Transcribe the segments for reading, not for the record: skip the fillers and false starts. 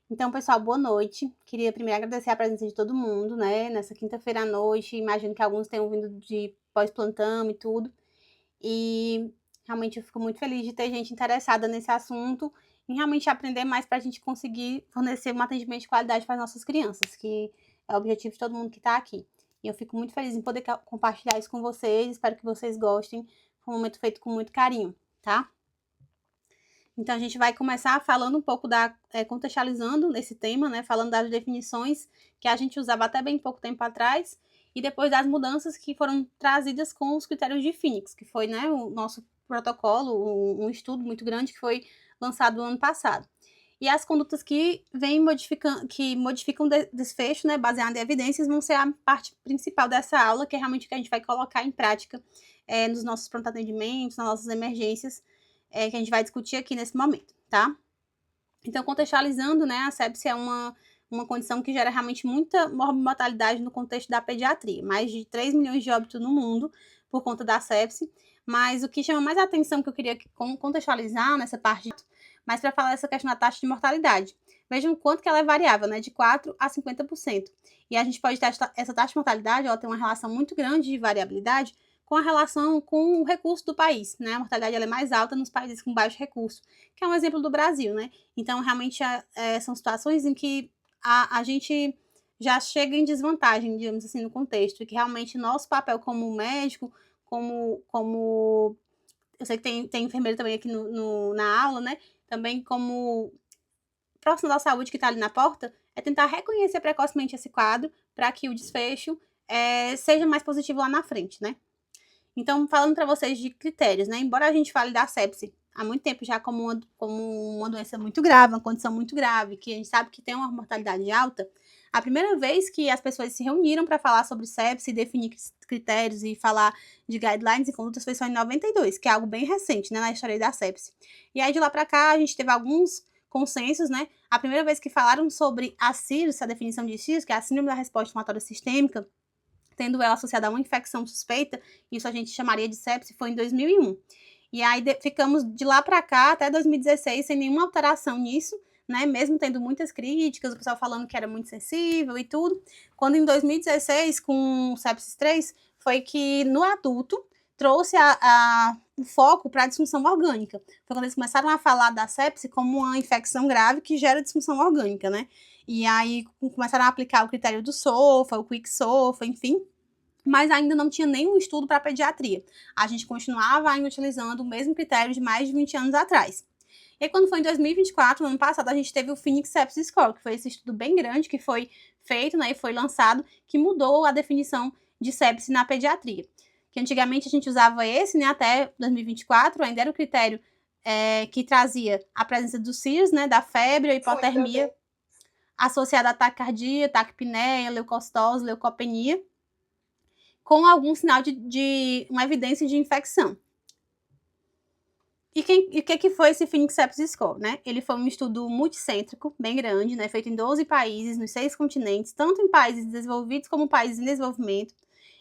Então, pessoal, boa noite. Queria primeiro agradecer a presença de todo mundo, né, nessa quinta-feira à noite. Imagino que alguns tenham vindo de pós-plantão e tudo. E realmente eu fico muito feliz de ter gente interessada nesse assunto e realmente aprender mais para a gente conseguir fornecer um atendimento de qualidade para as nossas crianças, que é o objetivo de todo mundo que está aqui. E eu fico muito feliz em poder compartilhar isso com vocês. Espero que vocês gostem. Foi um momento feito com muito carinho, tá? Então, a gente vai começar falando um pouco contextualizando esse tema, né? Falando das definições que a gente usava até bem pouco tempo atrás, e depois das mudanças que foram trazidas com os critérios de Phoenix, que foi, né, o nosso protocolo, um estudo muito grande que foi lançado no ano passado. E as condutas que vêm modificando, que modificam desfecho, né, baseado em evidências, vão ser a parte principal dessa aula, que é realmente o que a gente vai colocar em prática nos nossos pronto atendimentos, nas nossas emergências, que a gente vai discutir aqui nesse momento, tá? Então, contextualizando, né, a sepse é uma condição que gera realmente muita morbimortalidade no contexto da pediatria. Mais de 3 milhões de óbitos no mundo por conta da sepse. Mas o que chama mais a atenção, que eu queria contextualizar nessa parte, mas para falar dessa questão da taxa de mortalidade. Vejam o quanto que ela é variável, né, de 4% a 50%. E a gente pode ter essa taxa de mortalidade, ela tem uma relação muito grande de variabilidade com a relação com o recurso do país, né? A mortalidade ela é mais alta nos países com baixo recurso, que é um exemplo do Brasil, né? Então, realmente, são situações em que a gente já chega em desvantagem, digamos assim, no contexto, e que realmente nosso papel como médico, como eu sei que tem enfermeiro também aqui na aula, né? Também como profissional da saúde que está ali na porta, é tentar reconhecer precocemente esse quadro para que o desfecho seja mais positivo lá na frente, né? Então, falando para vocês de critérios, né? Embora a gente fale da sepse há muito tempo já como uma doença muito grave, uma condição muito grave, que a gente sabe que tem uma mortalidade alta, a primeira vez que as pessoas se reuniram para falar sobre sepse, definir critérios e falar de guidelines e condutas foi só em 92, que é algo bem recente, né, na história da sepse. E aí, de lá para cá, a gente teve alguns consensos, né? A primeira vez que falaram sobre a CIRS, a definição de CIRS, que é a Síndrome da Resposta Inflamatória Sistêmica, tendo ela associada a uma infecção suspeita, isso a gente chamaria de sepse, foi em 2001. E aí ficamos de lá para cá, até 2016, sem nenhuma alteração nisso, né? Mesmo tendo muitas críticas, o pessoal falando que era muito sensível e tudo. Quando em 2016, com o sepsis 3, foi que no adulto trouxe o foco para a disfunção orgânica. Foi quando eles começaram a falar da sepse como uma infecção grave que gera disfunção orgânica, né? E aí começaram a aplicar o critério do SOFA, o Quick SOFA, enfim, mas ainda não tinha nenhum estudo para pediatria. A gente continuava ainda utilizando o mesmo critério de mais de 20 anos atrás. E aí, quando foi em 2024, no ano passado, a gente teve o Phoenix Sepsis Score, que foi esse estudo bem grande que foi feito, né, e foi lançado, que mudou a definição de sepse na pediatria. Que antigamente a gente usava esse, né, até 2024, ainda era o critério que trazia a presença do CIRS, né, da febre, a hipotermia, associada a taquicardia, taquipneia, leucocitose, leucopenia, com algum sinal de uma evidência de infecção. E o que foi esse Phoenix Sepsis Score, né? Ele foi um estudo multicêntrico, bem grande, né? Feito em 12 países, nos 6 continentes, tanto em países desenvolvidos como países em desenvolvimento,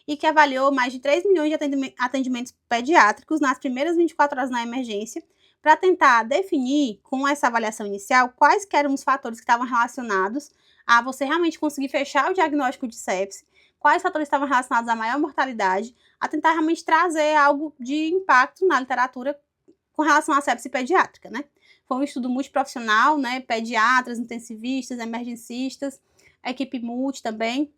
e que avaliou mais de 3 milhões de atendimentos pediátricos nas primeiras 24 horas na emergência, para tentar definir, com essa avaliação inicial, quais eram os fatores que estavam relacionados a você realmente conseguir fechar o diagnóstico de sepse, quais fatores estavam relacionados à maior mortalidade, a tentar realmente trazer algo de impacto na literatura com relação à sepse pediátrica, né? Foi um estudo multiprofissional, né? Pediatras, intensivistas, emergencistas, a equipe multi também,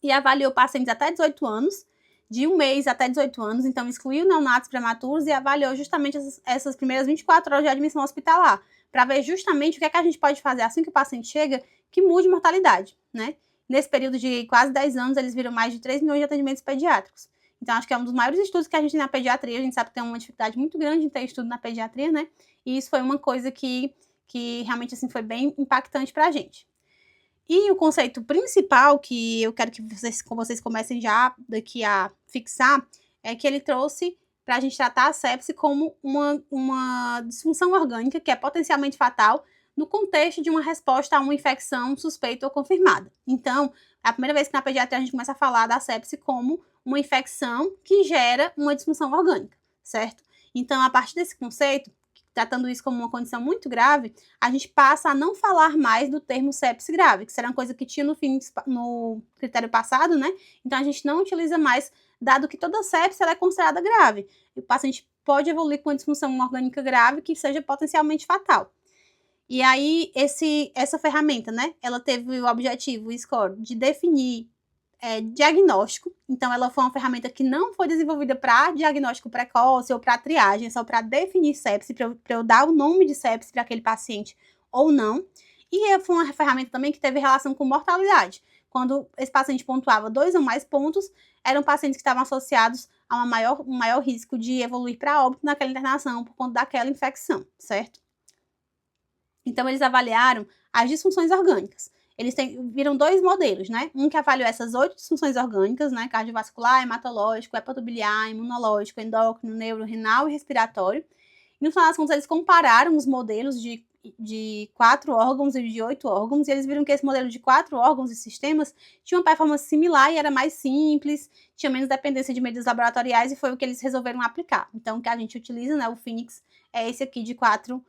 e avaliou pacientes até 18 anos, de 1 mês até 18 anos, então excluiu neonatos prematuros e avaliou justamente essas primeiras 24 horas de admissão hospitalar, para ver justamente o que é que a gente pode fazer assim que o paciente chega, que mude mortalidade, né? Nesse período de quase 10 anos, eles viram mais de 3 milhões de atendimentos pediátricos. Então, acho que é um dos maiores estudos que a gente tem na pediatria. A gente sabe que tem uma dificuldade muito grande em ter estudo na pediatria, né? E isso foi uma coisa que realmente, assim, foi bem impactante pra gente. E o conceito principal que eu quero que vocês comecem já daqui a fixar é que ele trouxe para a gente tratar a sepse como uma disfunção orgânica que é potencialmente fatal no contexto de uma resposta a uma infecção suspeita ou confirmada. Então, é a primeira vez que na pediatria a gente começa a falar da sepse como uma infecção que gera uma disfunção orgânica, certo? Então, a partir desse conceito, tratando isso como uma condição muito grave, a gente passa a não falar mais do termo sepse grave, que será uma coisa que tinha no critério passado, né? Então, a gente não utiliza mais, dado que toda sepse ela é considerada grave. E o paciente pode evoluir com uma disfunção orgânica grave que seja potencialmente fatal. E aí, essa ferramenta, né, ela teve o objetivo, o score, de definir diagnóstico. Então, ela foi uma ferramenta que não foi desenvolvida para diagnóstico precoce ou para triagem, só para definir sepse, para eu dar o nome de sepse para aquele paciente ou não. E foi uma ferramenta também que teve relação com mortalidade. Quando esse paciente pontuava 2 ou mais pontos, eram pacientes que estavam associados a um maior risco de evoluir para óbito naquela internação por conta daquela infecção, certo? Então, eles avaliaram as disfunções orgânicas. Eles viram 2 modelos, né? Um que avaliou essas 8 disfunções orgânicas, né? Cardiovascular, hematológico, hepatobiliar, imunológico, endócrino, neuro, renal e respiratório. E no final das contas, eles compararam os modelos de 4 órgãos e de 8 órgãos, e eles viram que esse modelo de 4 órgãos e sistemas tinha uma performance similar e era mais simples, tinha menos dependência de medidas laboratoriais, e foi o que eles resolveram aplicar. Então, o que a gente utiliza, né, o Phoenix, é esse aqui de 4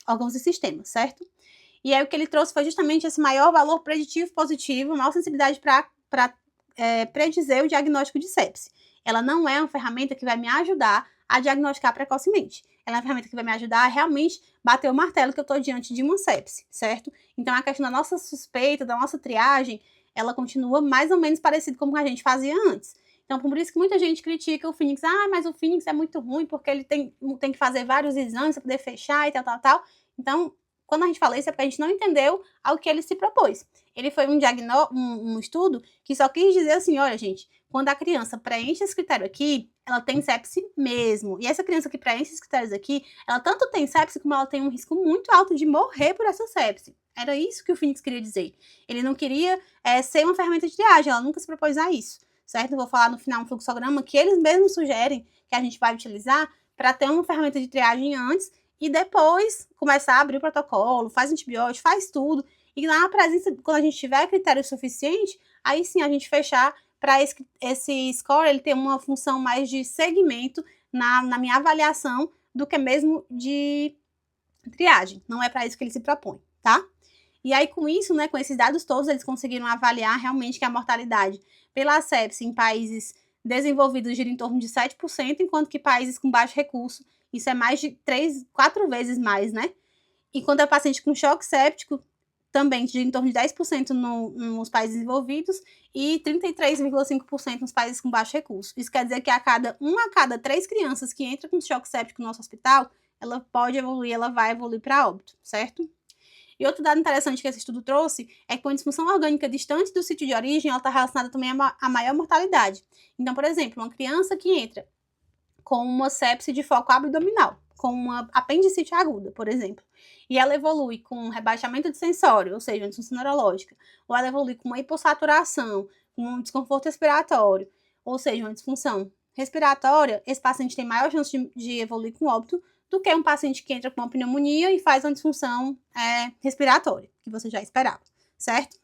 órgãos e sistemas, certo? E aí o que ele trouxe foi justamente esse maior valor preditivo positivo, maior sensibilidade para predizer o diagnóstico de sepse. Ela não é uma ferramenta que vai me ajudar a diagnosticar precocemente. Ela é uma ferramenta que vai me ajudar a realmente bater o martelo que eu estou diante de uma sepse, certo? Então, a questão da nossa suspeita, da nossa triagem, ela continua mais ou menos parecida com o que a gente fazia antes. Então, por isso que muita gente critica o Phoenix. Ah, mas o Phoenix é muito ruim porque ele tem que fazer vários exames para poder fechar e tal. Então, quando a gente fala isso é porque a gente não entendeu ao que ele se propôs. Ele foi um estudo que só quis dizer assim, olha, gente, quando a criança preenche esse critério aqui, ela tem sepse mesmo. E essa criança que preenche esses critérios aqui, ela tanto tem sepse como ela tem um risco muito alto de morrer por essa sepse. Era isso que o Phoenix queria dizer. Ele não queria ser uma ferramenta de triagem, ela nunca se propôs a isso, certo? Eu vou falar no final um fluxograma que eles mesmos sugerem que a gente vai utilizar para ter uma ferramenta de triagem antes e depois começar a abrir o protocolo, faz antibiótico, faz tudo. E na presença, quando a gente tiver critério suficiente, aí sim a gente fechar para esse score ele ter uma função mais de segmento na minha avaliação do que mesmo de triagem. Não é para isso que ele se propõe, tá? E aí, com isso, né, com esses dados todos, eles conseguiram avaliar realmente que a mortalidade pela sepse em países desenvolvidos gira em torno de 7%, enquanto que países com baixo recurso, isso é mais de 4 vezes mais, né? Enquanto é paciente com choque séptico, também gira em torno de 10% nos países desenvolvidos e 33,5% nos países com baixo recurso. Isso quer dizer que a cada 3 crianças que entra com choque séptico no nosso hospital, ela pode evoluir, ela vai evoluir para óbito, certo? E outro dado interessante que esse estudo trouxe é que uma disfunção orgânica distante do sítio de origem, ela está relacionada também a maior mortalidade. Então, por exemplo, uma criança que entra com uma sepse de foco abdominal, com uma apendicite aguda, por exemplo, e ela evolui com um rebaixamento de sensório, ou seja, uma disfunção neurológica, ou ela evolui com uma hipossaturação, com um desconforto respiratório, ou seja, uma disfunção respiratória, esse paciente tem maior chance de evoluir com óbito do que um paciente que entra com uma pneumonia e faz uma disfunção respiratória, que você já esperava, certo?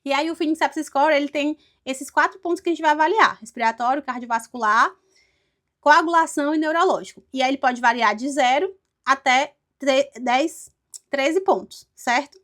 E aí o Phoenix Sepsis Score, ele tem esses 4 pontos que a gente vai avaliar: respiratório, cardiovascular, coagulação e neurológico. E aí ele pode variar de 0 até 13 pontos, certo?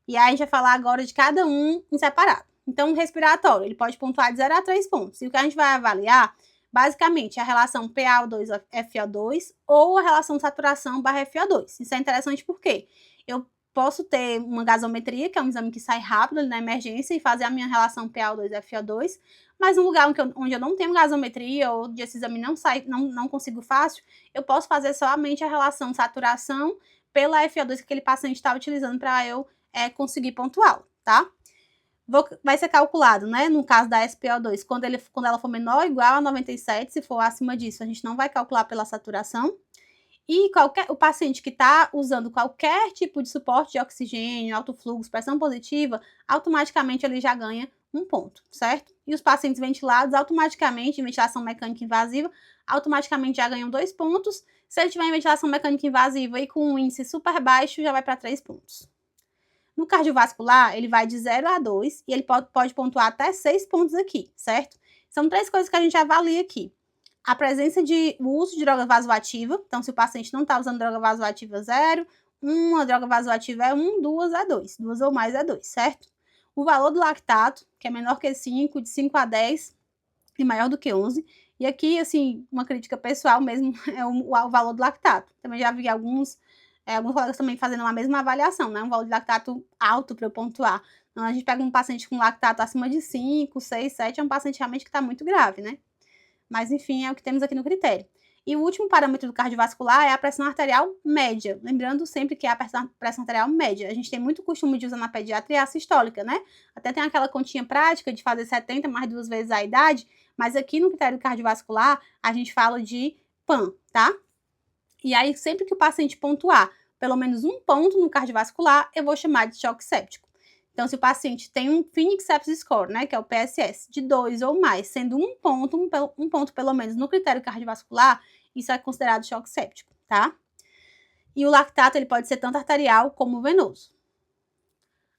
E aí a gente vai falar agora de cada um em separado. Então, o respiratório, ele pode pontuar de 0 a 3 pontos. E o que a gente vai avaliar, basicamente, é a relação PaO2-FiO2 ou a relação saturação/FiO2. Isso é interessante porque eu posso ter uma gasometria, que é um exame que sai rápido na emergência, e fazer a minha relação PaO2-FiO2, mas num lugar onde eu não tenho gasometria, ou onde esse exame não consigo fácil, eu posso fazer somente a relação saturação pela FiO2 que aquele paciente está utilizando para eu conseguir pontuá-lo, tá? Vai ser calculado, né, no caso da SpO2, quando ela for menor ou igual a 97, se for acima disso, a gente não vai calcular pela saturação. E o paciente que está usando qualquer tipo de suporte de oxigênio, alto fluxo, pressão positiva, automaticamente ele já ganha 1 ponto, certo? E os pacientes ventilados, automaticamente, em ventilação mecânica invasiva, automaticamente já ganham 2 pontos. Se ele tiver em ventilação mecânica invasiva e com um índice super baixo, já vai para 3 pontos. No cardiovascular, ele vai de 0 a 2 e ele pode pontuar até 6 pontos aqui, certo? São 3 coisas que a gente avalia aqui. A presença de o uso de droga vasoativa, então se o paciente não está usando droga vasoativa 0, uma droga vasoativa é 1, 2 é 2, 2 ou mais é 2, certo? O valor do lactato, que é menor que 5, de 5 a 10 e maior do que 11. E aqui, assim, uma crítica pessoal mesmo é o valor do lactato. Também já vi alguns colegas também fazendo a mesma avaliação, né? Um valor de lactato alto para eu pontuar. Então, a gente pega um paciente com lactato acima de 5, 6, 7, é um paciente realmente que está muito grave, né? Mas, enfim, é o que temos aqui no critério. E o último parâmetro do cardiovascular é a pressão arterial média. Lembrando sempre que é a pressão arterial média. A gente tem muito costume de usar na pediatria a sistólica, né? Até tem aquela continha prática de fazer 70 mais 2 vezes a idade, mas aqui no critério cardiovascular a gente fala de PAN, tá? E aí, sempre que o paciente pontuar pelo menos um ponto no cardiovascular, eu vou chamar de choque séptico. Então, se o paciente tem um Phoenix Sepsis Score, né, que é o PSS, de 2 ou mais, sendo um ponto pelo menos no critério cardiovascular, isso é considerado choque séptico, tá? E o lactato, ele pode ser tanto arterial como venoso.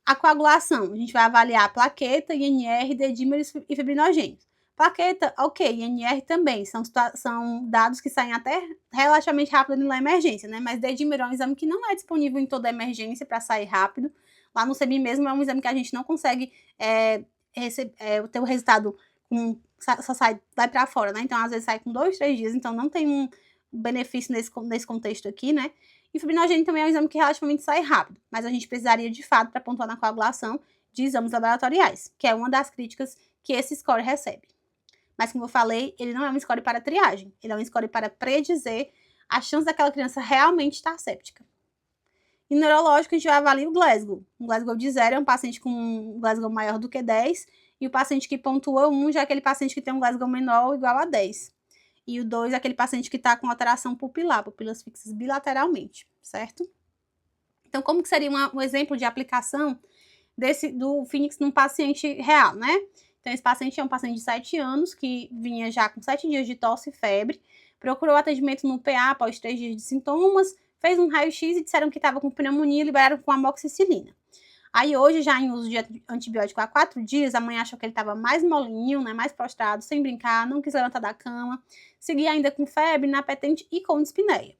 A coagulação, a gente vai avaliar a plaqueta, INR, dedímeros e fibrinogênios. Plaqueta, ok, INR também, são dados que saem até relativamente rápido na emergência, né? Mas dedímero é um exame que não é disponível em toda emergência para sair rápido. Lá no CEBIM mesmo é um exame que a gente não consegue ter o resultado só vai para fora, né? Então, às vezes sai com 2, 3 dias, então não tem um benefício nesse contexto aqui, né? E o fibrinogênio também é um exame que relativamente sai rápido, mas a gente precisaria, de fato, para pontuar na coagulação, de exames laboratoriais, que é uma das críticas que esse score recebe. Mas, como eu falei, ele não é um score para triagem, ele é um score para predizer a chance daquela criança realmente estar séptica. E neurológico, a gente vai avaliar o Glasgow. O Glasgow de 0 é um paciente com um Glasgow maior do que 10, e o paciente que pontua 1 já é aquele paciente que tem um Glasgow menor ou igual a 10. E o 2 é aquele paciente que está com alteração pupilar, pupilas fixas bilateralmente, certo? Então, como que seria um exemplo de aplicação do Phoenix num paciente real, né? Então, esse paciente é um paciente de 7 anos, que vinha já com 7 dias de tosse e febre, procurou atendimento no PA após 3 dias de sintomas, fez um raio-x e disseram que estava com pneumonia e liberaram com amoxicilina. Aí hoje, já em uso de antibiótico há 4 dias, a mãe achou que ele estava mais molinho, né, mais prostrado, sem brincar, não quis levantar da cama, seguia ainda com febre, inapetente e com dispneia.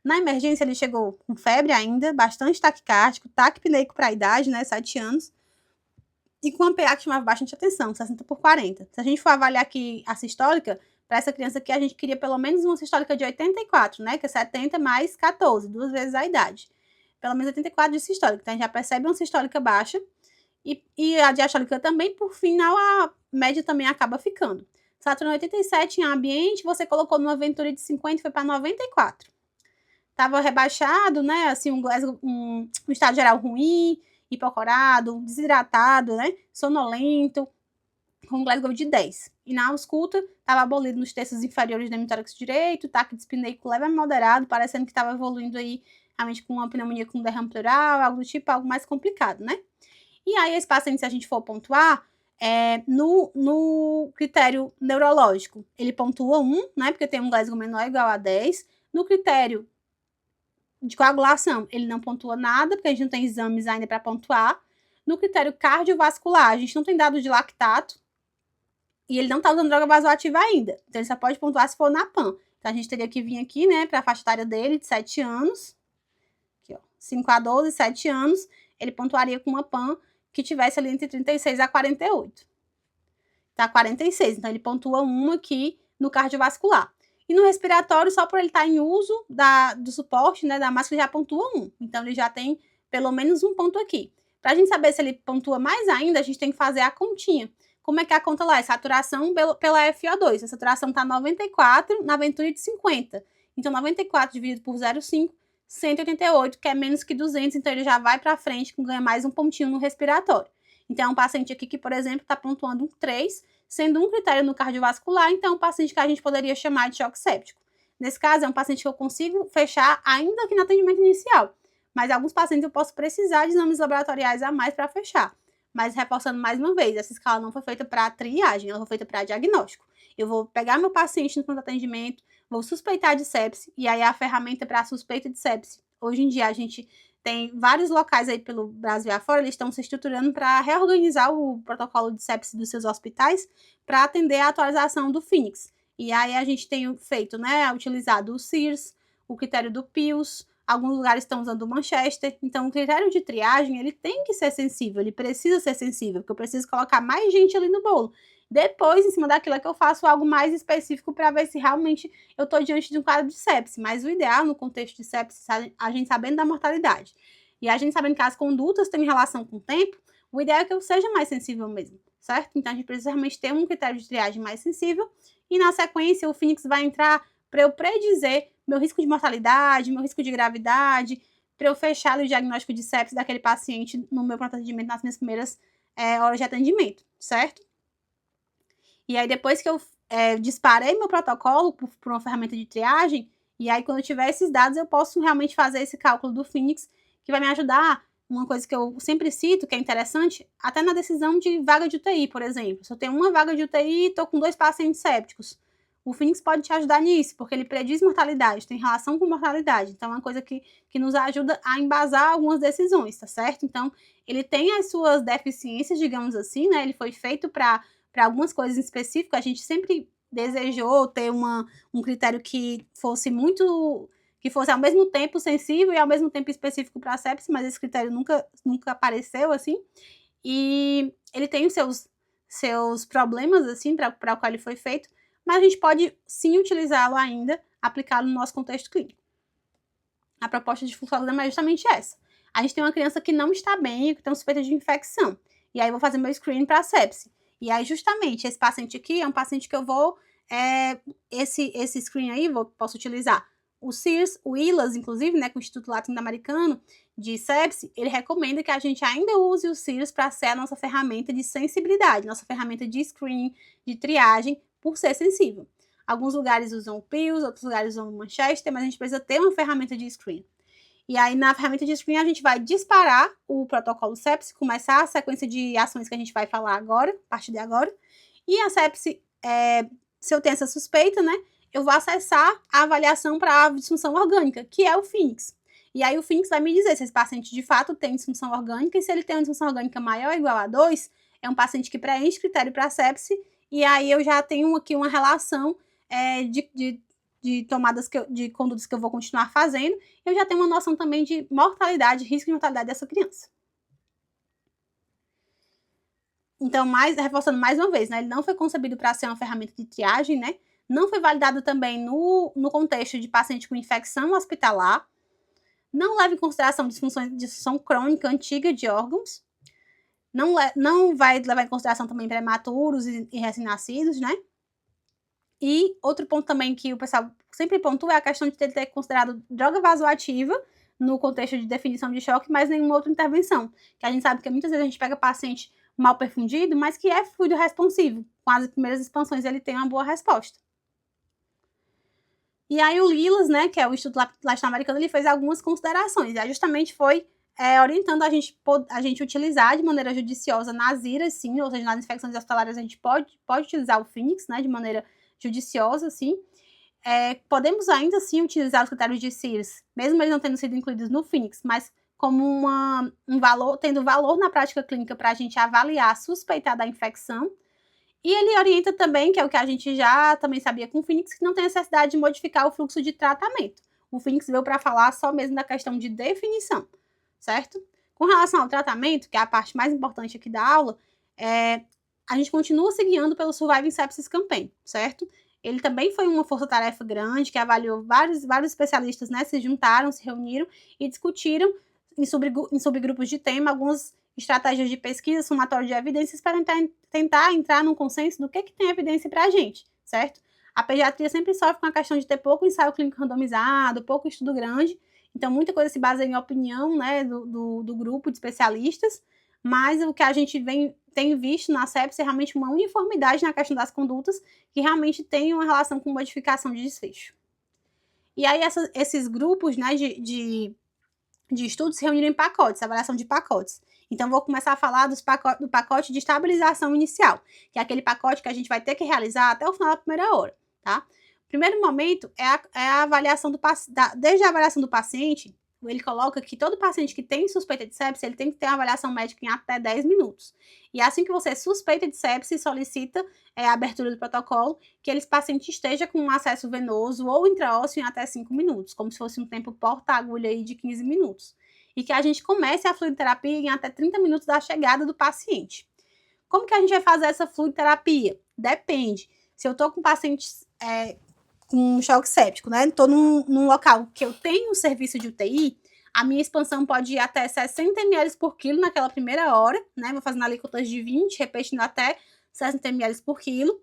Na emergência, ele chegou com febre ainda, bastante taquicárdico, taquipneico para a idade, né, 7 anos, e com uma PA que chamava bastante atenção, 60/40. Se a gente for avaliar aqui a sistólica, para essa criança aqui, a gente queria pelo menos uma sistólica de 84, né, que é 70 mais 14, 2 vezes a idade. Pelo menos 84 de sistólica. Então, a gente já percebe uma sistólica baixa. E a diastólica também, por final, a média também acaba ficando. Saturno 87 em ambiente, você colocou numa Venturi de 50 e foi para 94. Tava rebaixado, né? Assim, um estado geral ruim, hipocorado, desidratado, né? Sonolento, com Glasgow de 10. E na ausculta, estava abolido nos terços inferiores do hemitórax direito, taque dispneico leve a moderado, parecendo que estava evoluindo aí realmente com uma pneumonia com derrame pleural, algo do tipo, algo mais complicado, né? E aí, esse paciente, se a gente for pontuar, no critério neurológico, ele pontua 1, né? Porque tem um Glasgow menor ou igual a 10. No critério de coagulação, ele não pontua nada, porque a gente não tem exames ainda para pontuar. No critério cardiovascular, a gente não tem dados de lactato, e ele não está usando droga vasoativa ainda. Então, ele só pode pontuar se for na PAN. Então, a gente teria que vir aqui, né, para a faixa etária dele, de 7 anos. Aqui, ó, 5 a 12, 7 anos. Ele pontuaria com uma PAN que tivesse ali entre 36 a 48. Tá, 46. Então, ele pontua 1 aqui no cardiovascular. E no respiratório, só por ele estar em uso do suporte, né, da máscara, já pontua 1. Então, ele já tem pelo menos um ponto aqui. Para a gente saber se ele pontua mais ainda, a gente tem que fazer a continha. Como é que é a conta lá? É saturação pela FO2. A saturação está 94 na Venturi de 50. Então, 94 dividido por 0,5, 188, que é menos que 200. Então, ele já vai para frente, ganha mais um pontinho no respiratório. Então, é um paciente aqui que, por exemplo, está pontuando um 3, sendo um critério no cardiovascular. Então, é um paciente que a gente poderia chamar de choque séptico. Nesse caso, é um paciente que eu consigo fechar ainda aqui no atendimento inicial. Mas alguns pacientes eu posso precisar de exames laboratoriais a mais para fechar. Mas, reforçando mais uma vez, essa escala não foi feita para triagem, ela foi feita para diagnóstico. Eu vou pegar meu paciente no pronto atendimento, vou suspeitar de sepse, e aí a ferramenta para suspeita de sepse. Hoje em dia, a gente tem vários locais aí pelo Brasil afora, eles estão se estruturando para reorganizar o protocolo de sepse dos seus hospitais para atender a atualização do Phoenix. E aí a gente tem feito, né, utilizado o SIRS, o critério do PIOS, alguns lugares estão usando o Manchester. Então, o critério de triagem, ele tem que ser sensível, ele precisa ser sensível, porque eu preciso colocar mais gente ali no bolo. Depois, em cima daquilo que eu faço algo mais específico para ver se realmente eu estou diante de um quadro de sepse. Mas o ideal, no contexto de sepse, a gente sabendo da mortalidade e a gente sabendo que as condutas têm relação com o tempo, o ideal é que eu seja mais sensível mesmo, certo? Então, a gente precisa realmente ter um critério de triagem mais sensível e, na sequência, o Phoenix vai entrar para eu predizer meu risco de mortalidade, meu risco de gravidade, para eu fechar o diagnóstico de sepse daquele paciente no meu pronto atendimento nas minhas primeiras horas de atendimento, certo? E aí, depois que eu disparei meu protocolo por uma ferramenta de triagem, e aí, quando eu tiver esses dados, eu posso realmente fazer esse cálculo do Phoenix, que vai me ajudar. Uma coisa que eu sempre cito, que é interessante, até na decisão de vaga de UTI, por exemplo. Se eu tenho uma vaga de UTI e estou com 2 pacientes sépticos, o Phoenix pode te ajudar nisso, porque ele prediz mortalidade, tem relação com mortalidade. Então, é uma coisa que nos ajuda a embasar algumas decisões, tá certo? Então, ele tem as suas deficiências, digamos assim, né? Ele foi feito para algumas coisas em específico. A gente sempre desejou ter um critério que fosse ao mesmo tempo sensível e ao mesmo tempo específico para a sepse, mas esse critério nunca apareceu, assim. E ele tem os seus problemas, assim, para o qual ele foi feito, mas a gente pode sim utilizá-lo ainda, aplicá-lo no nosso contexto clínico. A proposta de fluxograma é justamente essa. A gente tem uma criança que não está bem, que tem suspeita de infecção. E aí eu vou fazer meu screening para sepse. E aí, justamente, esse paciente aqui é um paciente que eu vou... esse screen aí, posso utilizar o SIRS, o ILAS, inclusive, né, com o Instituto Latino-Americano de Sepse, ele recomenda que a gente ainda use o SIRS para ser a nossa ferramenta de sensibilidade, nossa ferramenta de screening, de triagem, por ser sensível. Alguns lugares usam o PIOS, outros lugares usam o Manchester, mas a gente precisa ter uma ferramenta de screening. E aí, na ferramenta de screening, a gente vai disparar o protocolo sepse, começar a sequência de ações que a gente vai falar agora, a partir de agora. E a sepse, se eu tenho essa suspeita, né, eu vou acessar a avaliação para a disfunção orgânica, que é o Phoenix. E aí, o Phoenix vai me dizer se esse paciente, de fato, tem disfunção orgânica, e se ele tem uma disfunção orgânica maior ou igual a 2, é um paciente que preenche critério para sepse, e aí eu já tenho aqui uma relação de tomadas de condutas que eu vou continuar fazendo, eu já tenho uma noção também de mortalidade, risco de mortalidade dessa criança. Então, reforçando mais uma vez, né, ele não foi concebido para ser uma ferramenta de triagem, né? Não foi validado também no contexto de paciente com infecção hospitalar. Não leva em consideração disfunção crônica antiga de órgãos. Não vai levar em consideração também prematuros e recém-nascidos, né? E outro ponto também que o pessoal sempre pontua é a questão de ter considerado droga vasoativa no contexto de definição de choque, mas nenhuma outra intervenção. Que a gente sabe que muitas vezes a gente pega paciente mal perfundido, mas que é fluido responsivo. Com as primeiras expansões ele tem uma boa resposta. E aí o Lilas, né, que é o Instituto Latino-Americano, ele fez algumas considerações. E aí justamente foi orientando a gente utilizar de maneira judiciosa nas IRAs, sim, ou seja, nas infecções hospitalares a gente pode utilizar o Phoenix, né, de maneira judiciosa, sim. Podemos ainda, sim, utilizar os critérios de SIRS, mesmo eles não tendo sido incluídos no Phoenix, mas como tendo valor na prática clínica para a gente avaliar, suspeitar da infecção. E ele orienta também, que é o que a gente já também sabia com o Phoenix, que não tem necessidade de modificar o fluxo de tratamento. O Phoenix veio para falar só mesmo da questão de definição, certo? Com relação ao tratamento, que é a parte mais importante aqui da aula, a gente continua se guiando pelo Surviving Sepsis Campaign, certo? Ele também foi uma força-tarefa grande, que avaliou vários especialistas, né, se juntaram, se reuniram e discutiram em subgrupos de tema algumas estratégias de pesquisa, somatório de evidências para tentar entrar num consenso do que tem evidência para a gente, certo? A pediatria sempre sofre com a questão de ter pouco ensaio clínico randomizado, pouco estudo grande, então muita coisa se baseia em opinião, né, do grupo de especialistas, mas o que a gente tem visto na sepse é realmente uma uniformidade na questão das condutas que realmente tem uma relação com modificação de desfecho. E aí esses grupos, né, de estudos se reuniram em pacotes, avaliação de pacotes. Então, vou começar a falar do pacote de estabilização inicial, que é aquele pacote que a gente vai ter que realizar até o final da primeira hora, tá? Primeiro momento é a avaliação desde a avaliação do paciente, ele coloca que todo paciente que tem suspeita de sepse, ele tem que ter uma avaliação médica em até 10 minutos. E assim que você suspeita de sepse, solicita a abertura do protocolo, que esse paciente esteja com um acesso venoso ou intraósseo em até 5 minutos, como se fosse um tempo porta-agulha aí de 15 minutos. E que a gente comece a fluidoterapia em até 30 minutos da chegada do paciente. Como que a gente vai fazer essa fluidoterapia? Depende. Se eu tô com pacientes com choque séptico, né? Tô num local que eu tenho um serviço de UTI, a minha expansão pode ir até 60 ml por quilo naquela primeira hora, né? Vou fazendo alíquotas de 20, repetindo até 60 ml por quilo.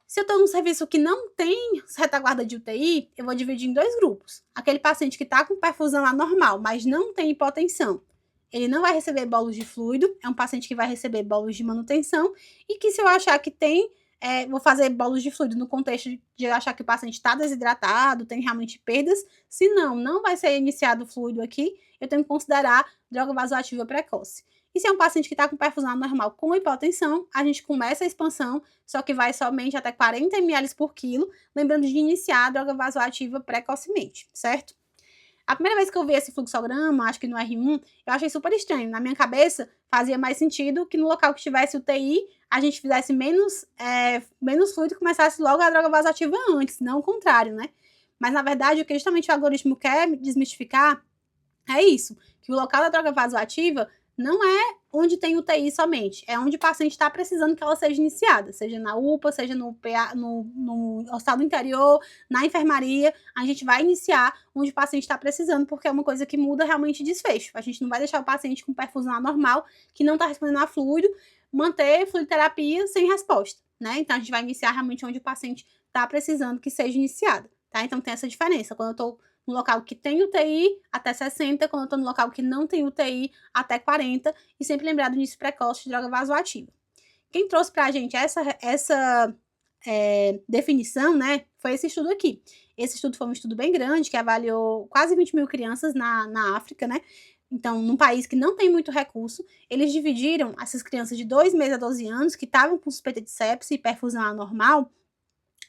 Se eu tô num serviço que não tem retaguarda de UTI, eu vou dividir em 2 grupos. Aquele paciente que tá com perfusão anormal, mas não tem hipotensão, ele não vai receber bolos de fluido, é um paciente que vai receber bolos de manutenção, e que se eu achar que tem, vou fazer bolos de fluido no contexto de achar que o paciente está desidratado, tem realmente perdas. Se não vai ser iniciado o fluido aqui, eu tenho que considerar droga vasoativa precoce. E se é um paciente que está com perfusão anormal com hipotensão, a gente começa a expansão, só que vai somente até 40 ml por quilo, lembrando de iniciar a droga vasoativa precocemente, certo? A primeira vez que eu vi esse fluxograma, acho que no R1, eu achei super estranho. Na minha cabeça, fazia mais sentido que no local que tivesse UTI, a gente fizesse menos fluido e começasse logo a droga vasoativa antes, não o contrário, né? Mas, na verdade, o que justamente o algoritmo quer desmistificar é isso, que o local da droga vasoativa não é onde tem UTI somente, é onde o paciente está precisando que ela seja iniciada, seja na UPA, seja no hospital do interior, na enfermaria, a gente vai iniciar onde o paciente está precisando, porque é uma coisa que muda realmente desfecho. A gente não vai deixar o paciente com perfusão anormal, que não está respondendo a fluido, manter fluidoterapia sem resposta, né? Então, a gente vai iniciar realmente onde o paciente está precisando que seja iniciada, tá? Então, tem essa diferença. Quando eu estou no local que tem UTI, até 60, quando eu estou no local que não tem UTI, até 40, e sempre lembrar do início precoce de droga vasoativa. Quem trouxe pra gente essa definição, né, foi esse estudo aqui. Esse estudo foi um estudo bem grande, que avaliou quase 20 mil crianças na África, né, então, num país que não tem muito recurso, eles dividiram essas crianças de 2 meses a 12 anos, que estavam com suspeita de sepse e perfusão anormal,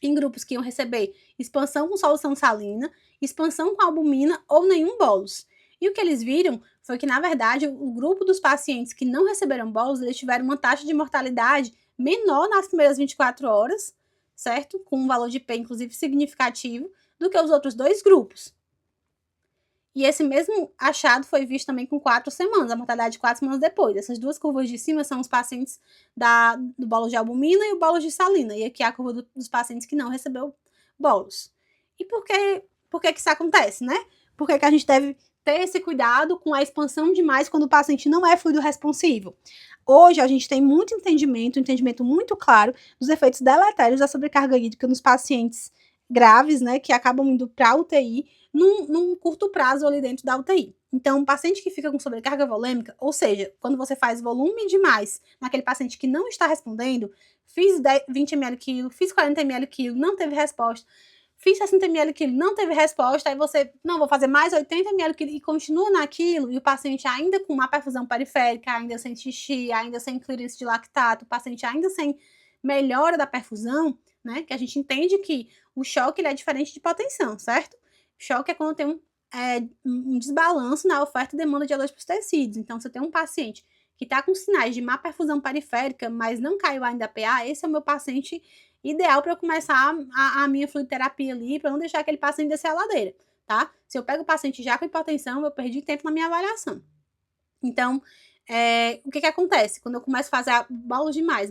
em grupos que iam receber expansão com solução salina, expansão com albumina ou nenhum bolos. E o que eles viram foi que, na verdade, o grupo dos pacientes que não receberam bolos, eles tiveram uma taxa de mortalidade menor nas primeiras 24 horas, certo? Com um valor de P, inclusive, significativo, do que os outros 2 grupos. E esse mesmo achado foi visto também com 4 semanas, a mortalidade de 4 semanas depois. Essas 2 curvas de cima são os pacientes do bolo de albumina e o bolo de salina. E aqui é a curva dos pacientes que não recebeu bolos. E por que isso acontece, né? Por que a gente deve ter esse cuidado com a expansão demais quando o paciente não é fluido responsivo? Hoje a gente tem muito entendimento, um entendimento muito claro dos efeitos deletérios da sobrecarga hídrica nos pacientes graves, né, que acabam indo para a UTI num curto prazo ali dentro da UTI. Então, um paciente que fica com sobrecarga volêmica, ou seja, quando você faz volume demais naquele paciente que não está respondendo, fiz 20 ml quilo, fiz 40 ml quilo, não teve resposta, fiz 60 ml quilo, não teve resposta, aí você, não, vou fazer mais 80 ml quilo e continua naquilo, e o paciente ainda com uma perfusão periférica, ainda sem xixi, ainda sem clearance de lactato, o paciente ainda sem melhora da perfusão, né, que a gente entende que o choque ele é diferente de hipotensão, certo? Choque é quando tem um desbalanço na oferta e demanda de O2 para os tecidos. Então, se eu tenho um paciente que está com sinais de má perfusão periférica, mas não caiu ainda a PA, esse é o meu paciente ideal para eu começar a minha fluidoterapia ali, para não deixar aquele paciente descer a ladeira, tá? Se eu pego o paciente já com hipotensão, eu perdi tempo na minha avaliação. Então, o que acontece? Quando eu começo a fazer bolos demais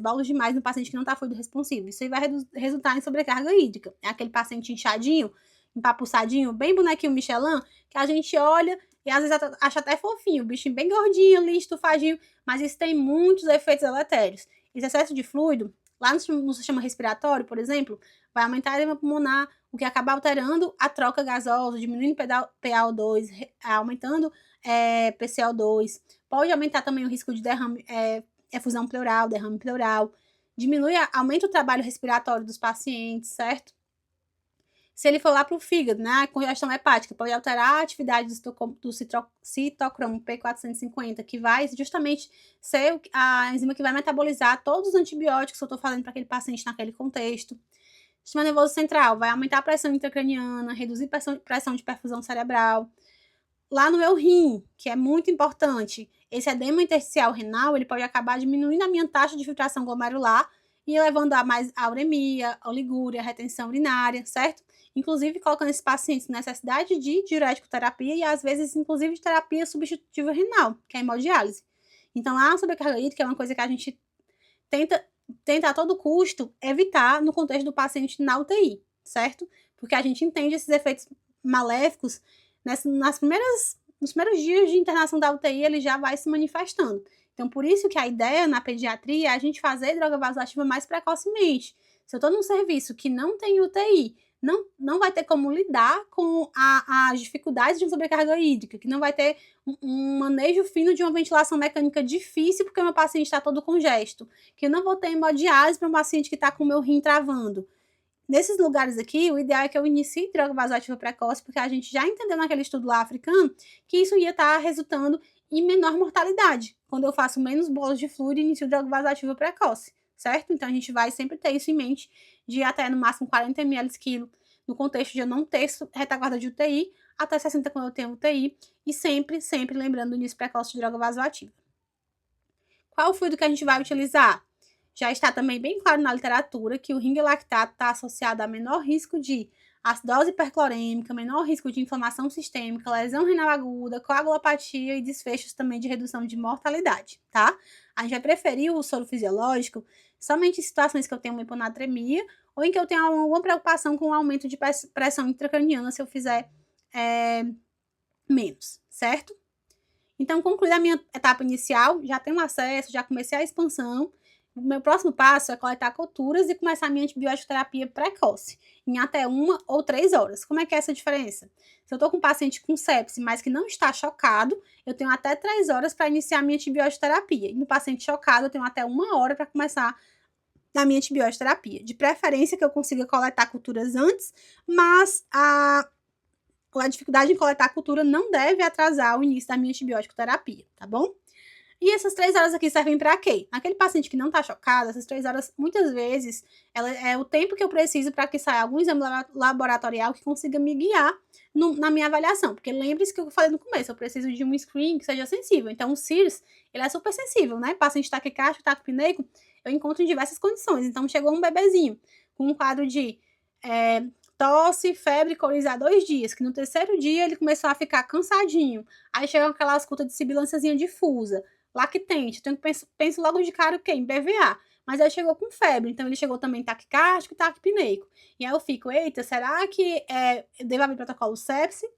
no paciente que não está fluido responsivo, isso aí vai resultar em sobrecarga hídrica. É aquele paciente inchadinho, empapuçadinho, bem bonequinho Michelin, que a gente olha e às vezes acha até fofinho, o bichinho bem gordinho ali, estufadinho, mas isso tem muitos efeitos deletérios. Esse excesso de fluido, lá no sistema respiratório, por exemplo, vai aumentar a edema pulmonar, o que acaba alterando a troca gasosa, diminuindo PaO2, aumentando PCO2, pode aumentar também o risco de derrame, efusão pleural, derrame pleural, aumenta o trabalho respiratório dos pacientes, certo? Se ele for lá para o fígado, né, a congestão hepática pode alterar a atividade do citocromo P450, que vai justamente ser a enzima que vai metabolizar todos os antibióticos que eu estou falando para aquele paciente naquele contexto. O sistema nervoso central vai aumentar a pressão intracraniana, reduzir pressão de perfusão cerebral. lá no meu rim, que é muito importante, esse edema intersticial renal, ele pode acabar diminuindo a minha taxa de filtração glomerular e levando a mais a uremia, a oligúria, a retenção urinária, certo? Inclusive colocando esses pacientes necessidade de diurético terapia e às vezes inclusive de terapia substitutiva renal, que é a hemodiálise. Então a sobrecarga hídrica é uma coisa que a gente tenta a todo custo evitar no contexto do paciente na UTI, certo? Porque a gente entende esses efeitos maléficos nos primeiros dias de internação da UTI, ele já vai se manifestando. Então, por isso que a ideia na pediatria é a gente fazer droga vasoativa mais precocemente. Se eu estou num serviço que não tem UTI, não vai ter como lidar com as dificuldades de sobrecarga hídrica, que não vai ter um manejo fino de uma ventilação mecânica difícil, porque o meu paciente está todo congesto, que eu não vou ter hemodiálise para um paciente que está com o meu rim travando. Nesses lugares aqui, o ideal é que eu inicie droga vasoativa precoce, porque a gente já entendeu naquele estudo lá africano que isso ia estar resultando em menor mortalidade, quando eu faço menos bolas de fluido e inicio droga vasoativa precoce, certo? Então a gente vai sempre ter isso em mente, de até no máximo 40 ml quilo, no contexto de eu não ter retaguarda de UTI, até 60 quando eu tenho UTI, e sempre lembrando do início precoce de droga vasoativa. Qual o fluido que a gente vai utilizar? Já está também bem claro na literatura que o ring lactato está associado a menor risco de acidose hiperclorêmica, menor risco de inflamação sistêmica, lesão renal aguda, coagulopatia e desfechos também de redução de mortalidade, tá? A gente vai preferir o soro fisiológico somente em situações que eu tenho uma hiponatremia ou em que eu tenho alguma preocupação com o aumento de pressão intracraniana se eu fizer menos, certo? Então, concluída a minha etapa inicial, já tenho acesso, já comecei a expansão. O meu próximo passo é coletar culturas e começar a minha antibiótico terapia precoce, em até 1 ou 3 horas. Como é que é essa diferença? Se eu estou com um paciente com sepse, mas que não está chocado, eu tenho até 3 horas para iniciar a minha antibiótico terapia. E no paciente chocado, eu tenho até 1 hora para começar a minha antibiótico terapia. De preferência que eu consiga coletar culturas antes, mas a dificuldade em coletar a cultura não deve atrasar o início da minha antibiótico terapia, tá bom? E essas 3 horas aqui servem para quê? Aquele paciente que não está chocado, essas 3 horas, muitas vezes, ela é o tempo que eu preciso para que saia algum exame laboratorial que consiga me guiar na minha avaliação. Porque lembre-se que eu falei no começo, eu preciso de um screen que seja sensível. Então, o CIRS, ele é super sensível, né? Paciente taquicárdico, taquipneico, eu encontro em diversas condições. Então, chegou um bebezinho com um quadro de tosse, febre, coriza há 2 dias, que no 3º dia ele começou a ficar cansadinho. Aí chega aquela escuta de sibilânciazinha difusa, lactente, então eu penso logo de cara o quê? Em BVA. Mas aí chegou com febre, então ele chegou também taquicárdico e taquipneico. E aí eu fico, eita, será que eu devo abrir protocolo sepse?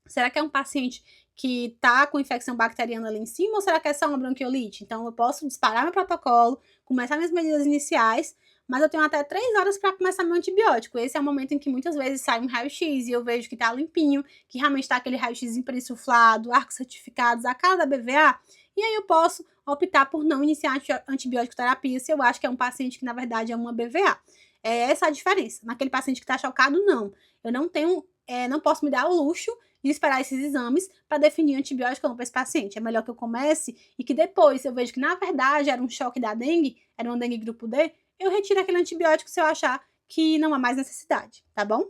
Será que é um paciente que tá com infecção bacteriana ali em cima ou será que é só uma bronquiolite? Então eu posso disparar meu protocolo, começar minhas medidas iniciais, mas eu tenho até 3 horas para começar meu antibiótico. Esse é o momento em que muitas vezes sai um raio-x e eu vejo que tá limpinho, que realmente tá aquele raio-x prensuflado, arcos certificados, a cara da BVA, e aí eu posso optar por não iniciar antibiótico terapia se eu acho que é um paciente que na verdade é uma BVA. É essa a diferença. Naquele paciente que tá chocado, não. Eu não posso me dar o luxo de esperar esses exames para definir antibiótico ou não para esse paciente. É melhor que eu comece e que depois eu vejo que na verdade era um choque da dengue, era uma dengue grupo D, eu retiro aquele antibiótico se eu achar que não há mais necessidade, tá bom?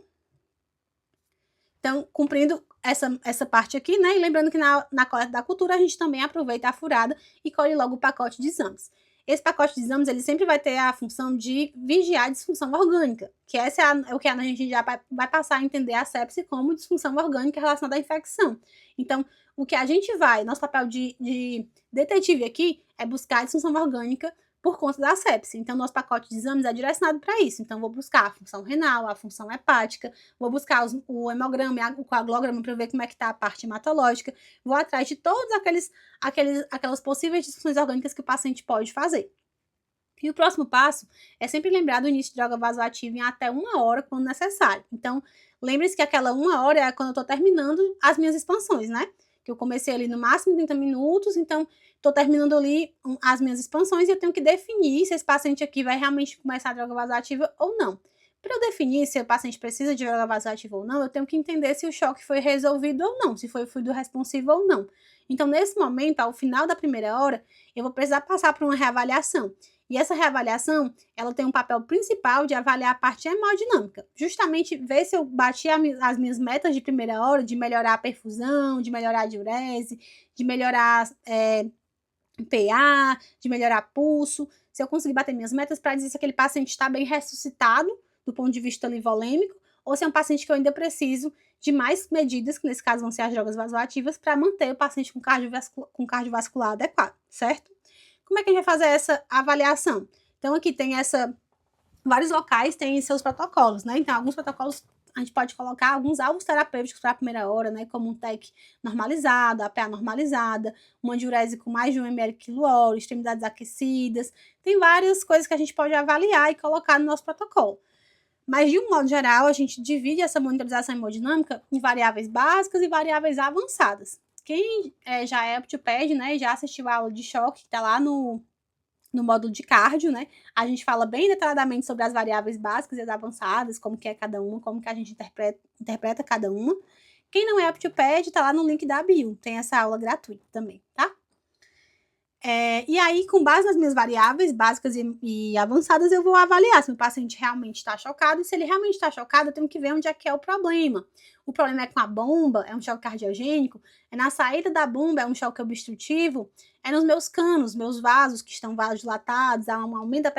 Então, cumprindo essa parte aqui, né? E lembrando que na coleta da cultura a gente também aproveita a furada e colhe logo o pacote de exames. Esse pacote de exames, ele sempre vai ter a função de vigiar a disfunção orgânica, que essa é o que a gente já vai passar a entender a sepse como disfunção orgânica relacionada à infecção. Então, o que a gente nosso papel de detetive aqui é buscar a disfunção orgânica por conta da sepse. Então, nosso pacote de exames é direcionado para isso. Então, vou buscar a função renal, a função hepática, vou buscar o hemograma e o coagulograma para ver como é que está a parte hematológica, vou atrás de todas aquelas possíveis disfunções orgânicas que o paciente pode fazer. E o próximo passo é sempre lembrar do início de droga vasoativa em até 1 hora, quando necessário. Então, lembre-se que aquela 1 hora é quando eu estou terminando as minhas expansões, né? Que eu comecei ali no máximo 30 minutos, então estou terminando ali as minhas expansões e eu tenho que definir se esse paciente aqui vai realmente começar a droga vasoativa ou não. Para eu definir se o paciente precisa de droga vasoativa ou não, eu tenho que entender se o choque foi resolvido ou não, se foi fluido responsivo ou não. Então, nesse momento, ao final da primeira hora, eu vou precisar passar por uma reavaliação. E essa reavaliação, ela tem um papel principal de avaliar a parte hemodinâmica, justamente ver se eu bati as minhas metas de primeira hora, de melhorar a perfusão, de melhorar a diurese, de melhorar PA, de melhorar pulso, se eu conseguir bater minhas metas para dizer se aquele paciente está bem ressuscitado do ponto de vista ali volêmico, ou se é um paciente que eu ainda preciso de mais medidas, que nesse caso vão ser as drogas vasoativas, para manter o paciente com cardiovascular adequado, certo? Como é que a gente vai fazer essa avaliação? Então, aqui tem vários locais têm seus protocolos, né? Então, alguns protocolos a gente pode colocar alguns alvos terapêuticos para a primeira hora, né? Como um TEC normalizado, a PA normalizada, uma diurese com mais de 1 ml quilhora, extremidades aquecidas. Tem várias coisas que a gente pode avaliar e colocar no nosso protocolo. Mas, de um modo geral, a gente divide essa monitorização hemodinâmica em variáveis básicas e variáveis avançadas. Quem já é ortoped, né, já assistiu a aula de choque, que está lá no módulo de cardio, né, a gente fala bem detalhadamente sobre as variáveis básicas e as avançadas, como que é cada uma, como que a gente interpreta cada uma. Quem não é ortoped, está lá no link da bio, tem essa aula gratuita também, tá? E aí, com base nas minhas variáveis básicas e avançadas, eu vou avaliar se o paciente realmente está chocado. E se ele realmente está chocado, eu tenho que ver onde é que é o problema. O problema é com a bomba, é um choque cardiogênico, é na saída da bomba, é um choque obstrutivo, é nos meus canos, meus vasos que estão vasodilatados, há um aumento da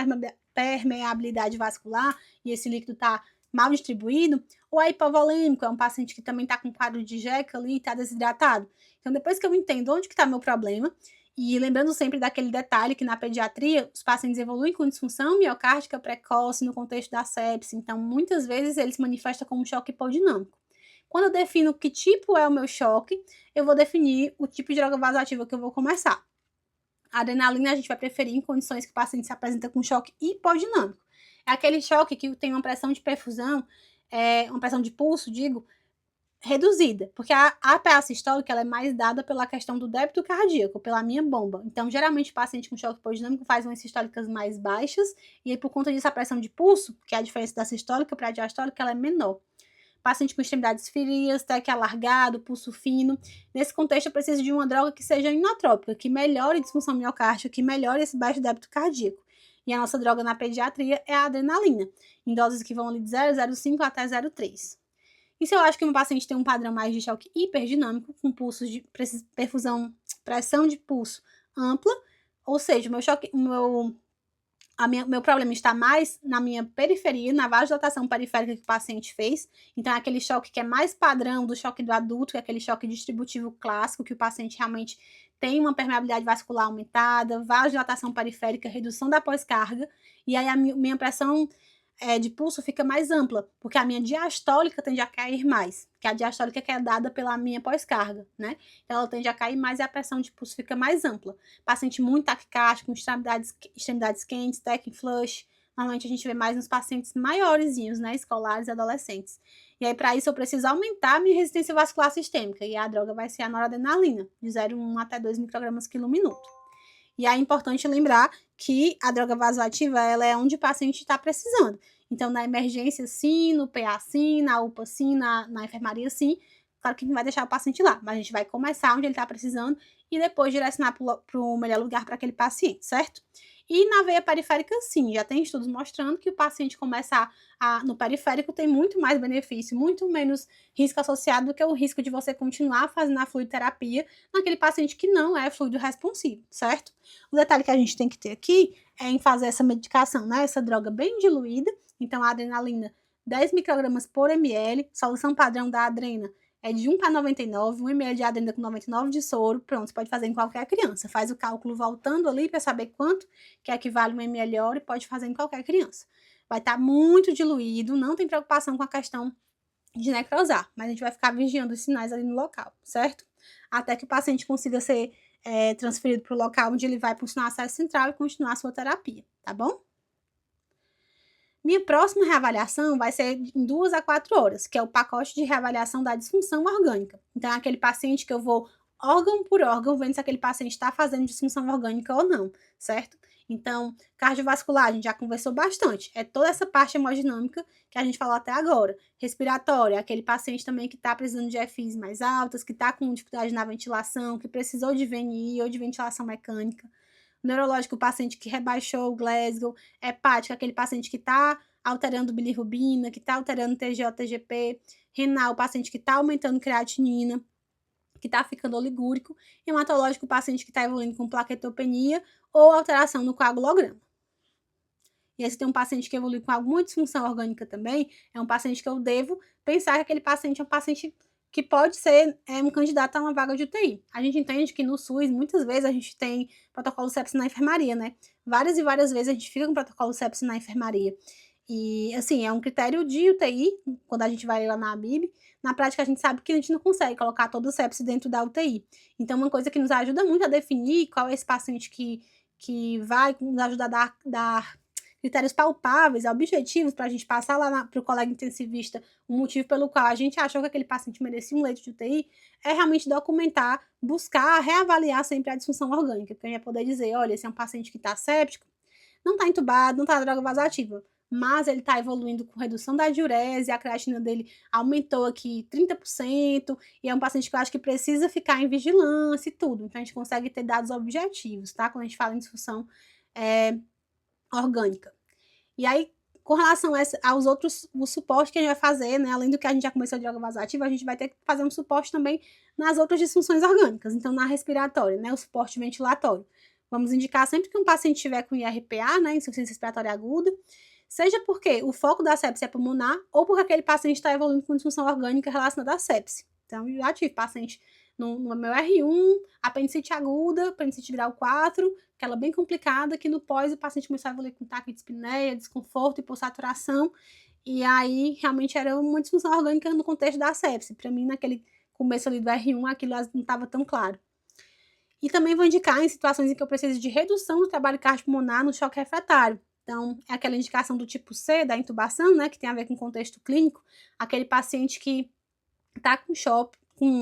permeabilidade vascular e esse líquido está mal distribuído, ou é hipovolêmico, é um paciente que também está com quadro de jeca ali e está desidratado. Então, depois que eu entendo onde que está meu problema, e lembrando sempre daquele detalhe que na pediatria os pacientes evoluem com disfunção miocárdica precoce no contexto da sepse, então muitas vezes ele se manifesta como choque hipodinâmico. Quando eu defino que tipo é o meu choque, eu vou definir o tipo de droga vasoativa que eu vou começar. A adrenalina a gente vai preferir em condições que o paciente se apresenta com choque hipodinâmico. É aquele choque que tem uma pressão de perfusão, uma pressão de pulso, digo, reduzida, porque a PA sistólica ela é mais dada pela questão do débito cardíaco, pela minha bomba. Então, geralmente, o paciente com choque hipodinâmico faz umas sistólicas mais baixas, e aí, por conta disso, a pressão de pulso, que é a diferença da sistólica para a diastólica, ela é menor. Paciente com extremidades frias, TEC alargado, pulso fino. Nesse contexto, eu preciso de uma droga que seja inotrópica, que melhore a disfunção miocárdica, que melhore esse baixo débito cardíaco. E a nossa droga na pediatria é a adrenalina, em doses que vão ali de 0,05 até 0,3. E se eu acho que um paciente tem um padrão mais de choque hiperdinâmico, com pulsos de pressão de pulso ampla, ou seja, meu problema está mais na minha periferia, na vasodilatação periférica que o paciente fez. Então, é aquele choque que é mais padrão do choque do adulto, que é aquele choque distributivo clássico, que o paciente realmente tem uma permeabilidade vascular aumentada, vasodilatação periférica, redução da pós-carga, e aí a minha pressão de pulso fica mais ampla, porque a minha diastólica tende a cair mais, que a diastólica que é dada pela minha pós-carga, né? Então, ela tende a cair mais e a pressão de pulso fica mais ampla. Paciente muito taquicárdico, com extremidades quentes, tec flush, normalmente a gente vê mais nos pacientes maiorzinhos, né? Escolares e adolescentes. E aí, para isso, eu preciso aumentar a minha resistência vascular sistêmica, e a droga vai ser a noradrenalina, de 0,1 até 2 microgramas quilo minuto. E é importante lembrar que a droga vasoativa, ela é onde o paciente está precisando. Então, na emergência, sim, no PA, sim, na UPA, sim, na enfermaria, sim. Claro que não vai deixar o paciente lá, mas a gente vai começar onde ele está precisando e depois direcionar para o melhor lugar para aquele paciente, certo? E na veia periférica, sim, já tem estudos mostrando que o paciente começar no periférico tem muito mais benefício, muito menos risco associado do que o risco de você continuar fazendo a fluidoterapia naquele paciente que não é fluido responsivo, certo? O detalhe que a gente tem que ter aqui é em fazer essa medicação, né? Essa droga bem diluída, então a adrenalina 10 microgramas por ml, solução padrão da adrena é de 1 para 99, 1 ml de adrena com 99 de soro, pronto, você pode fazer em qualquer criança. Faz o cálculo voltando ali para saber quanto que equivale 1 ml hora e pode fazer em qualquer criança. Vai estar muito diluído, não tem preocupação com a questão de necrosar, mas a gente vai ficar vigiando os sinais ali no local, certo? Até que o paciente consiga ser transferido para o local onde ele vai para o sinal acesso central e continuar a sua terapia, tá bom? Minha próxima reavaliação vai ser em 2 a 4 horas, que é o pacote de reavaliação da disfunção orgânica. Então, é aquele paciente que eu vou órgão por órgão, vendo se aquele paciente está fazendo disfunção orgânica ou não, certo? Então, cardiovascular, a gente já conversou bastante. É toda essa parte hemodinâmica que a gente falou até agora. Respiratória, aquele paciente também que está precisando de FIs mais altas, que está com dificuldade na ventilação, que precisou de VNI ou de ventilação mecânica. neurológico, o paciente que rebaixou o Glasgow, hepático, aquele paciente que está alterando bilirrubina, que está alterando TGO, TGP, renal, o paciente que está aumentando creatinina, que está ficando oligúrico, hematológico, o paciente que está evoluindo com plaquetopenia ou alteração no coagulograma. E aí, se tem um paciente que evolui com alguma disfunção orgânica também, é um paciente que eu devo pensar que aquele paciente é um paciente que pode ser um candidato a uma vaga de UTI. A gente entende que no SUS, muitas vezes, a gente tem protocolo sepsis na enfermaria, né? Várias e várias vezes a gente fica com protocolo sepsis na enfermaria. E, assim, é um critério de UTI, quando a gente vai lá na ABIB, na prática a gente sabe que a gente não consegue colocar todo o sepsis dentro da UTI. Então, uma coisa que nos ajuda muito a definir qual é esse paciente que vai nos ajudar a dar critérios palpáveis, objetivos, para a gente passar lá para o colega intensivista o motivo pelo qual a gente achou que aquele paciente merecia um leito de UTI, é realmente documentar, buscar, reavaliar sempre a disfunção orgânica, porque a gente vai poder dizer, olha, esse é um paciente que está séptico, não está entubado, não está droga vasoativa, mas ele está evoluindo com redução da diurese, a creatina dele aumentou aqui 30%, e é um paciente que eu acho que precisa ficar em vigilância e tudo. Então, a gente consegue ter dados objetivos, tá? Quando a gente fala em disfunção orgânica. E aí, com relação aos outros, o suporte que a gente vai fazer, né, além do que a gente já começou de droga vasoativa, a gente vai ter que fazer um suporte também nas outras disfunções orgânicas, então na respiratória, né, o suporte ventilatório. Vamos indicar sempre que um paciente estiver com IRPA, né, insuficiência respiratória aguda, seja porque o foco da sepse é pulmonar ou porque aquele paciente está evoluindo com disfunção orgânica relacionada à sepse. Então, eu já tive paciente no meu R1, apendicite aguda, apendicite grau 4, aquela bem complicada, que no pós o paciente começou a evoluir com taquidispneia, desconforto, hipossaturação, e aí realmente era uma disfunção orgânica no contexto da sepse. Para mim, naquele começo ali do R1, aquilo não estava tão claro. E também vou indicar em situações em que eu preciso de redução do trabalho cardiopulmonar no choque refratário. Então, é aquela indicação do tipo C, da intubação, né, que tem a ver com o contexto clínico, aquele paciente que está com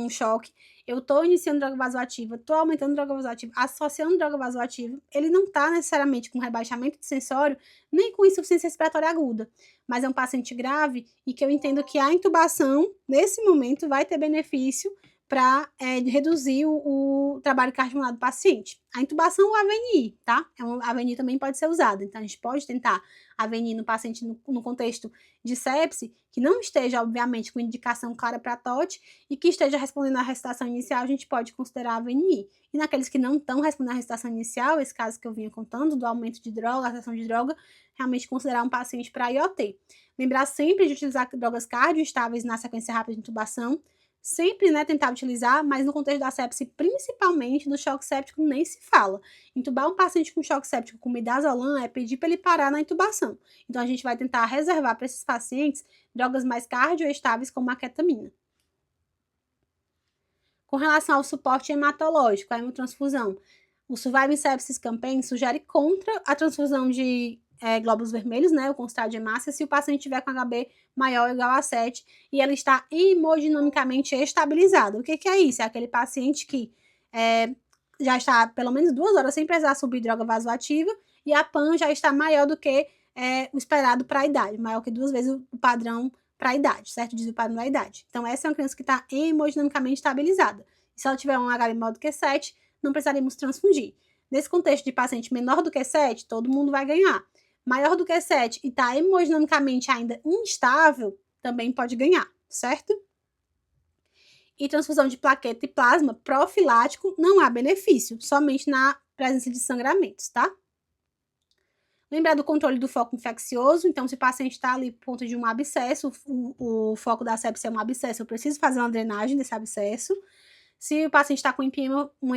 choque, eu estou iniciando droga vasoativa, estou aumentando droga vasoativa, associando droga vasoativa, ele não está necessariamente com rebaixamento de sensório, nem com insuficiência respiratória aguda, mas é um paciente grave e que eu entendo que a intubação, nesse momento, vai ter benefício para reduzir o trabalho cardiopulmonar do paciente. A intubação ou a AVNI, tá? A AVNI também pode ser usada, então a gente pode tentar a AVNI no paciente no contexto de sepse, que não esteja, obviamente, com indicação clara para TOT e que esteja respondendo à recitação inicial, a gente pode considerar a AVNI. E naqueles que não estão respondendo à recitação inicial, esse caso que eu vinha contando, do aumento de droga, a de droga, realmente considerar um paciente para IOT. Lembrar sempre de utilizar drogas cardioestáveis na sequência rápida de intubação, sempre, né, tentar utilizar, mas no contexto da sepse, principalmente do choque séptico, nem se fala. Intubar um paciente com choque séptico com midazolam é pedir para ele parar na intubação. Então, a gente vai tentar reservar para esses pacientes drogas mais cardioestáveis, como a ketamina. Com relação ao suporte hematológico, a hemotransfusão, o Surviving Sepsis Campaign sugere contra a transfusão de glóbulos vermelhos, né, o concentrado de hemácia, se o paciente tiver com HB maior ou igual a 7 e ela está hemodinamicamente estabilizada. O que é isso? É aquele paciente que já está pelo menos 2 horas sem precisar subir droga vasoativa e a PAN já está maior do que o esperado para a idade, maior que 2 vezes o padrão para a idade, certo? Diz o padrão da idade. Então, essa é uma criança que está hemodinamicamente estabilizada. E se ela tiver um HB maior do que 7, não precisaríamos transfundir. Nesse contexto de paciente menor do que 7, todo mundo vai ganhar. Maior do que 7 e está hemodinamicamente ainda instável, também pode ganhar, certo? E transfusão de plaqueta e plasma profilático não há benefício, somente na presença de sangramentos, tá? Lembrar do controle do foco infeccioso, então se o paciente está ali por conta de um abscesso, o foco da sepse é um abscesso, eu preciso fazer uma drenagem desse abscesso. Se o paciente está com um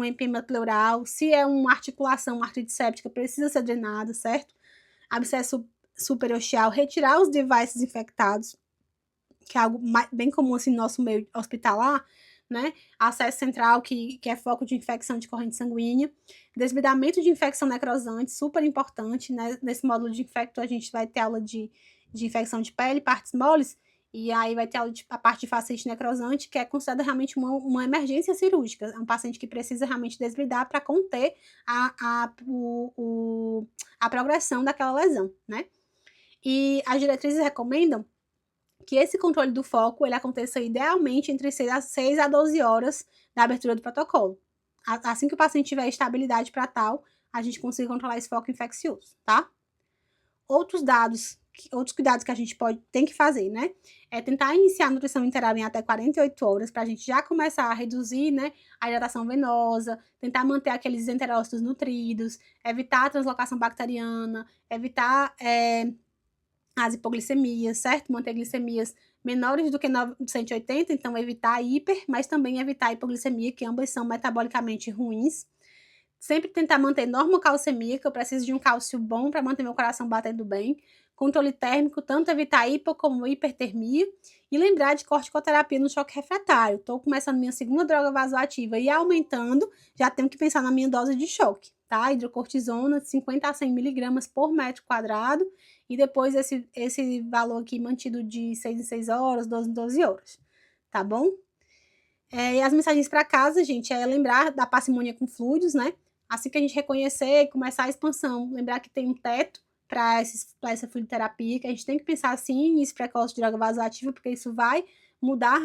empima pleural, se é uma articulação, uma artrite séptica, precisa ser drenada, certo? Abscesso superostial, retirar os devices infectados, que é algo bem comum assim, no nosso meio hospitalar, né? Acesso central, que é foco de infecção de corrente sanguínea. Desbridamento de infecção necrosante, super importante, né? Nesse módulo de infecto, a gente vai ter aula de infecção de pele, partes moles, e aí vai ter a parte de fascite necrosante, que é considerada realmente uma emergência cirúrgica. É um paciente que precisa realmente desbridar para conter a progressão daquela lesão, né? E as diretrizes recomendam que esse controle do foco ele aconteça idealmente entre 6 a 12 horas da abertura do protocolo. assim que o paciente tiver estabilidade para tal, a gente consiga controlar esse foco infeccioso, tá? Outros cuidados que a gente tem que fazer, né? É tentar iniciar a nutrição enteral em até 48 horas, para a gente já começar a reduzir, né, a hidratação venosa, tentar manter aqueles enterócitos nutridos, evitar a translocação bacteriana, evitar as hipoglicemias, certo? Manter glicemias menores do que 180, então evitar a hiper, mas também evitar a hipoglicemia, que ambas são metabolicamente ruins. Sempre tentar manter normocalcemia, que eu preciso de um cálcio bom para manter meu coração batendo bem. Controle térmico, tanto evitar hipo como hipertermia. E lembrar de corticoterapia no choque refratário. Estou começando minha segunda droga vasoativa e aumentando, já tenho que pensar na minha dose de choque, tá? Hidrocortisona, de 50 a 100 miligramas por metro quadrado. E depois esse valor aqui mantido de 6 em 6 horas, 12 em 12 horas. Tá bom? E as mensagens para casa, gente, é lembrar da parcimônia com fluidos, né? Assim que a gente reconhecer e começar a expansão, lembrar que tem um teto para essa fluidoterapia, que a gente tem que pensar assim, início precoce de droga vasoativa, porque isso vai mudar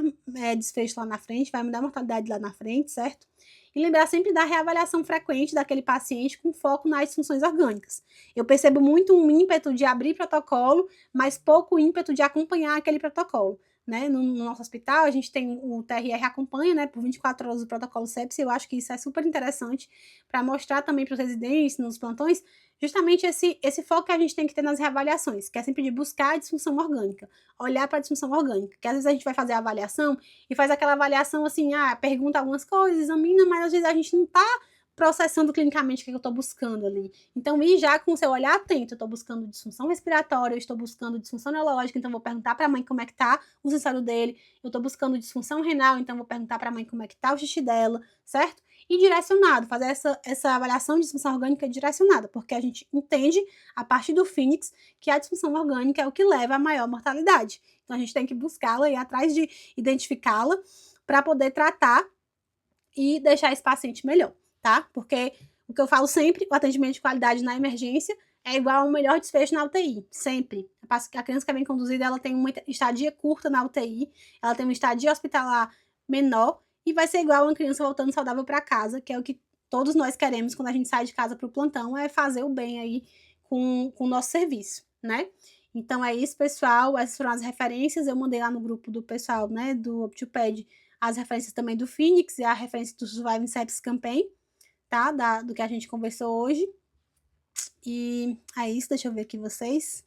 desfecho lá na frente, vai mudar a mortalidade lá na frente, certo? E lembrar sempre da reavaliação frequente daquele paciente com foco nas disfunções orgânicas. Eu percebo muito um ímpeto de abrir protocolo, mas pouco ímpeto de acompanhar aquele protocolo. Né? No nosso hospital, a gente tem o TRR acompanha, né, por 24 horas o protocolo sepsis, eu acho que isso é super interessante para mostrar também para os residentes, nos plantões, justamente esse foco que a gente tem que ter nas reavaliações, que é sempre de buscar a disfunção orgânica, olhar para a disfunção orgânica, que às vezes a gente vai fazer a avaliação e faz aquela avaliação assim, pergunta algumas coisas, examina, mas às vezes a gente não está processando clinicamente o que eu estou buscando ali. Então, ir já com o seu olhar atento, eu estou buscando disfunção respiratória, eu estou buscando disfunção neurológica, então vou perguntar para a mãe como é que tá o sensório dele, eu estou buscando disfunção renal, então vou perguntar para a mãe como é que tá o xixi dela, certo? E direcionado, fazer essa avaliação de disfunção orgânica direcionada, porque a gente entende, a partir do Phoenix, que a disfunção orgânica é o que leva à maior mortalidade. Então, a gente tem que buscá-la e ir atrás de identificá-la para poder tratar e deixar esse paciente melhor, tá? Porque o que eu falo sempre, o atendimento de qualidade na emergência é igual a um melhor desfecho na UTI, sempre. A criança que é bem conduzida, ela tem uma estadia curta na UTI, ela tem uma estadia hospitalar menor e vai ser igual a uma criança voltando saudável para casa, que é o que todos nós queremos quando a gente sai de casa para o plantão, é fazer o bem aí com o nosso serviço, né? Então é isso, pessoal. Essas foram as referências. Eu mandei lá no grupo do pessoal, né, do OptioPed, as referências também do Phoenix e a referência do Surviving Sepsis Campaign, tá? Do que a gente conversou hoje. E é isso, deixa eu ver aqui vocês.